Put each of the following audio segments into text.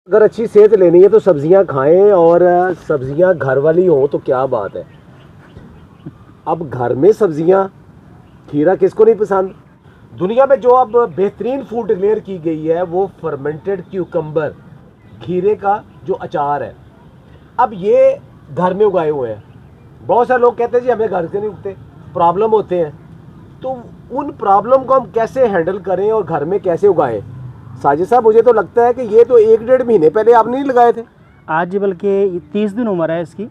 अगर अच्छी सेहत लेनी है तो सब्जियां खाएं, और सब्जियां घर वाली हो तो क्या बात है। अब घर में सब्जियां, खीरा किसको नहीं पसंद। दुनिया में जो अब बेहतरीन फूड डिक्लेयर की गई है वो फर्मेंटेड क्यूकम्बर, खीरे का जो अचार है। अब ये घर में उगाए हुए हैं। बहुत सारे लोग कहते हैं जी हमें घर से नहीं उगते, प्रॉब्लम होते हैं। तो उन प्रॉब्लम को हम कैसे हैंडल करें और घर में कैसे उगाएं। साजिद साहब, मुझे तो लगता है कि ये तो 1-1.5 महीने पहले आपने नहीं लगाए थे। आज बल्कि 30 दिन उम्र है इसकी।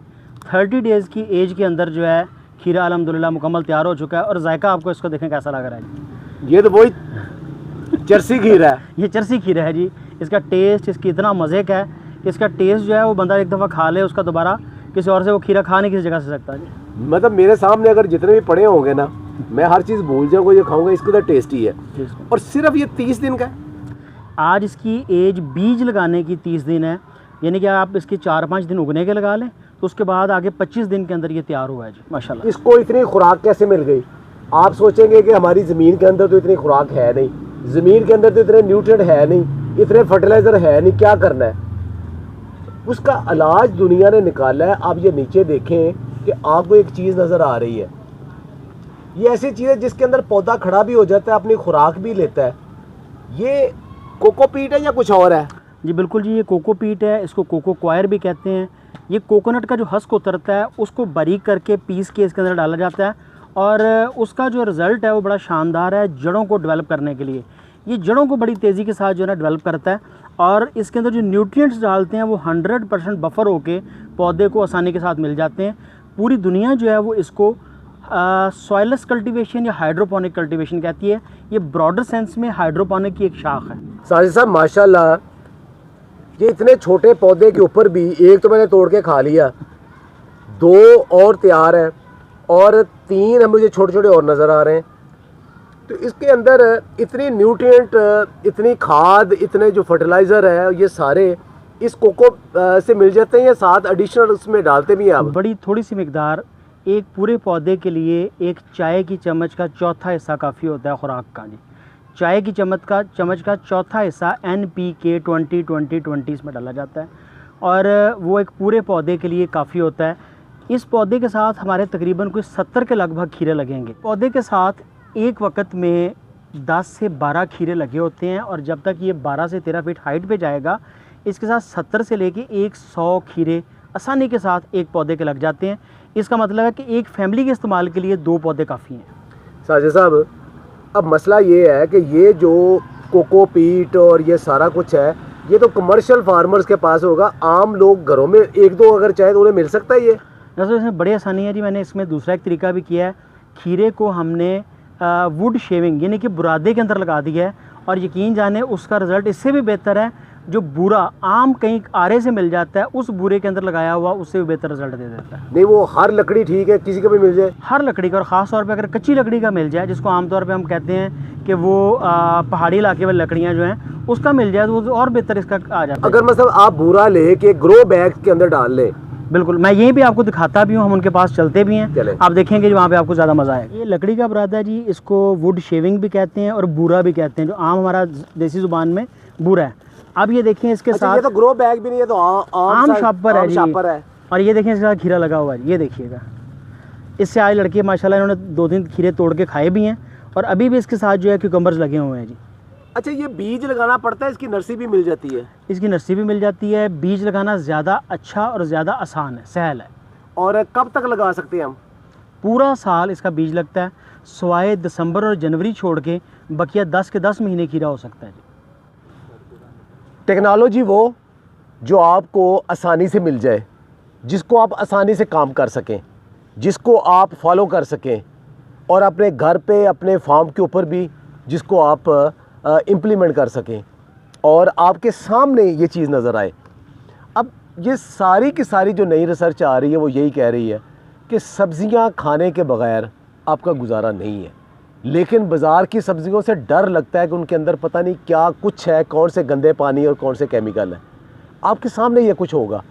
30 डेज़ की एज के अंदर जो है खीरा अल्हम्दुलिल्लाह मुकम्मल तैयार हो चुका है। और जायका आपको इसको देखें कैसा लग रहा है। ये तो वही चरसी खीरा है। ये चरसी खीरा है जी। इसका टेस्ट इसकी इतना मज़े का है, इसका टेस्ट जो है वो बंदा एक दफ़ा खा ले उसका दोबारा किसी और से वो खीरा खा नहीं किसी जगह से सकता जी। मतलब मेरे सामने अगर जितने भी पड़े होंगे ना, मैं हर चीज़ भूल जाऊँगा, ये खाऊंगा, इसको तो टेस्टी है। और सिर्फ ये 30 दिन का है। आज इसकी एज बीज लगाने की 30 दिन है, यानी कि आप इसके 4-5 दिन उगने के लगा लें तो उसके बाद आगे 25 दिन के अंदर ये तैयार हुआ है जी माशाल्लाह। इसको इतनी खुराक कैसे मिल गई। आप सोचेंगे कि हमारी ज़मीन के अंदर तो इतनी खुराक है नहीं, ज़मीन के अंदर तो इतने न्यूट्रिएंट है नहीं, इतने फर्टिलाइज़र है नहीं, क्या करना है। उसका इलाज दुनिया ने निकाला है। आप ये नीचे देखें कि आपको एक चीज़ नज़र आ रही है। ये ऐसी चीज़ है जिसके अंदर पौधा खड़ा भी हो जाता है, अपनी खुराक भी लेता है। ये कोकोपीट है या कुछ और है? जी बिल्कुल जी, ये कोकोपीट है। इसको कोको क्वायर भी कहते हैं। ये कोकोनट का जो हस्क उतरता है उसको बारीक करके पीस के इसके अंदर डाला जाता है और उसका जो रिज़ल्ट है वो बड़ा शानदार है जड़ों को डेवलप करने के लिए। ये जड़ों को बड़ी तेज़ी के साथ जो है ना डेवलप करता है और इसके अंदर जो न्यूट्रिएंट्स डालते हैं वो 100% बफर होके पौधे को आसानी के साथ मिल जाते हैं। पूरी दुनिया जो है वो इसको सॉइलस कल्टीवेशन या हाइड्रोपोनिक कल्टीवेशन कहती है। ये ब्रॉडर सेंस में हाइड्रोपोनिक की एक शाख है। साजिद साहब माशाल्लाह, ये इतने छोटे पौधे के ऊपर भी, एक तो मैंने तोड़ के खा लिया, 2 और तैयार है और 3 हम मुझे छोटे छोटे और नज़र आ रहे हैं। तो इसके अंदर इतनी न्यूट्रिएंट, इतनी खाद, इतने जो फर्टिलाइज़र है, ये सारे इस कोको से मिल जाते हैं या साथ एडिशनल उसमें डालते भी हैं आप? बड़ी थोड़ी सी मिकदार, एक पूरे पौधे के लिए एक चाय की चम्मच का चौथा हिस्सा काफ़ी होता है खुराक का जी। चाय की चम्मच का चौथा हिस्सा NPK 20-20-20 इसमें डाला जाता है और वो एक पूरे पौधे के लिए काफ़ी होता है। इस पौधे के साथ हमारे तकरीबन कोई 70 के लगभग खीरे लगेंगे। पौधे के साथ एक वक्त में 10 से 12 खीरे लगे होते हैं और जब तक ये 12 से 13 फीट हाइट पे जाएगा इसके साथ 70 से लेके 100 खीरे आसानी के साथ एक पौधे के लग जाते हैं। इसका मतलब है कि एक फैमिली के इस्तेमाल के लिए 2 पौधे काफ़ी हैं। साजिद साहब, अब मसला ये है कि ये जो कोकोपीट और ये सारा कुछ है, ये तो कमर्शियल फार्मर्स के पास होगा। आम लोग घरों में 1-2 अगर चाहे तो उन्हें मिल सकता है ये? दरअसल इसमें बड़ी आसानी है जी। मैंने इसमें दूसरा एक तरीका भी किया है। खीरे को हमने वुड शेविंग यानी कि बुरादे के अंदर लगा दिया है और यकीन जाने उसका रिज़ल्ट इससे भी बेहतर है। जो बूरा आम कहीं आरे से मिल जाता है उस बूरे के अंदर लगाया हुआ उससे भी बेहतर रिजल्ट दे देता है। नहीं, वो हर लकड़ी ठीक है, किसी का भी मिल जाए? हर लकड़ी का, और ख़ास तौर पे अगर कच्ची लकड़ी का मिल जाए, जिसको आमतौर पे हम कहते हैं कि वो पहाड़ी इलाके वाली लकड़ियाँ जो हैं उसका मिल जाए तो और बेहतर इसका आ जाता है। अगर मतलब आप बूरा ले के ग्रो बैग के अंदर डाल लें? बिल्कुल, मैं यहीं पे आपको दिखाता भी हूँ, हम उनके पास चलते भी हैं, आप देखेंगे वहाँ पे आपको ज़्यादा मज़ा आएगा। ये लकड़ी का बुरादा जी, इसको वुड शेविंग भी कहते हैं और बूरा भी कहते हैं, जो आम हमारा देसी ज़ुबान में बूरा है। अब ये देखें इसके साथ, ये तो ग्रो बैग भी नहीं है, तो आम शॉपर है जी। और ये देखें इसके साथ खीरा लगा हुआ है, ये देखिएगा। इससे आज लड़के माशाल्लाह इन्होंने 2-3 खीरे तोड़ के खाए भी हैं और अभी भी इसके साथ जो है क्यूकम्बर्स लगे हुए हैं जी। अच्छा, ये बीज लगाना पड़ता है? इसकी नर्सरी भी मिल जाती है? इसकी नर्सरी भी मिल जाती है। बीज लगाना ज़्यादा अच्छा और ज़्यादा आसान है, सहल है। और कब तक लगा सकते हैं हम? पूरा साल इसका बीज लगता है, सिवाय दिसंबर और जनवरी छोड़ के बकिया 10 के 10 महीने खीरा हो सकता है जी। टेक्नोलॉजी वो जो आपको आसानी से मिल जाए, जिसको आप आसानी से काम कर सकें, जिसको आप फॉलो कर सकें और अपने घर पे, अपने फार्म के ऊपर भी जिसको आप इम्प्लीमेंट कर सकें और आपके सामने ये चीज़ नज़र आए। अब ये सारी की सारी जो नई रिसर्च आ रही है वो यही कह रही है कि सब्ज़ियां खाने के बग़ैर आपका गुजारा नहीं है। लेकिन बाज़ार की सब्ज़ियों से डर लगता है कि उनके अंदर पता नहीं क्या कुछ है, कौन से गंदे पानी और कौन से केमिकल है। आपके सामने ये कुछ होगा।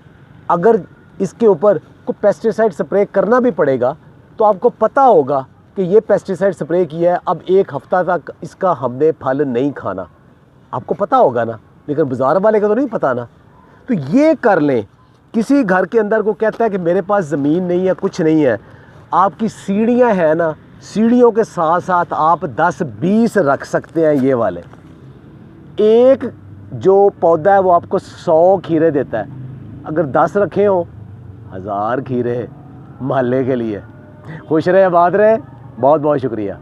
अगर इसके ऊपर कोई पेस्टिसाइड स्प्रे करना भी पड़ेगा तो आपको पता होगा कि ये पेस्टिसाइड स्प्रे किया है, अब 1 हफ़्ता तक इसका हमने फल नहीं खाना, आपको पता होगा ना। लेकिन बाज़ार वाले का तो नहीं पता ना। तो ये कर लें। किसी घर के अंदर को कहता है कि मेरे पास ज़मीन नहीं है, कुछ नहीं है, आपकी सीढ़ियाँ हैं ना, सीढ़ियों के साथ साथ आप 10-20 रख सकते हैं। ये वाले एक जो पौधा है वो आपको 100 खीरे देता है, अगर 10 रखे हो 1000 खीरे मोहल्ले के लिए। खुश रहे, आबाद रहे। बहुत बहुत शुक्रिया।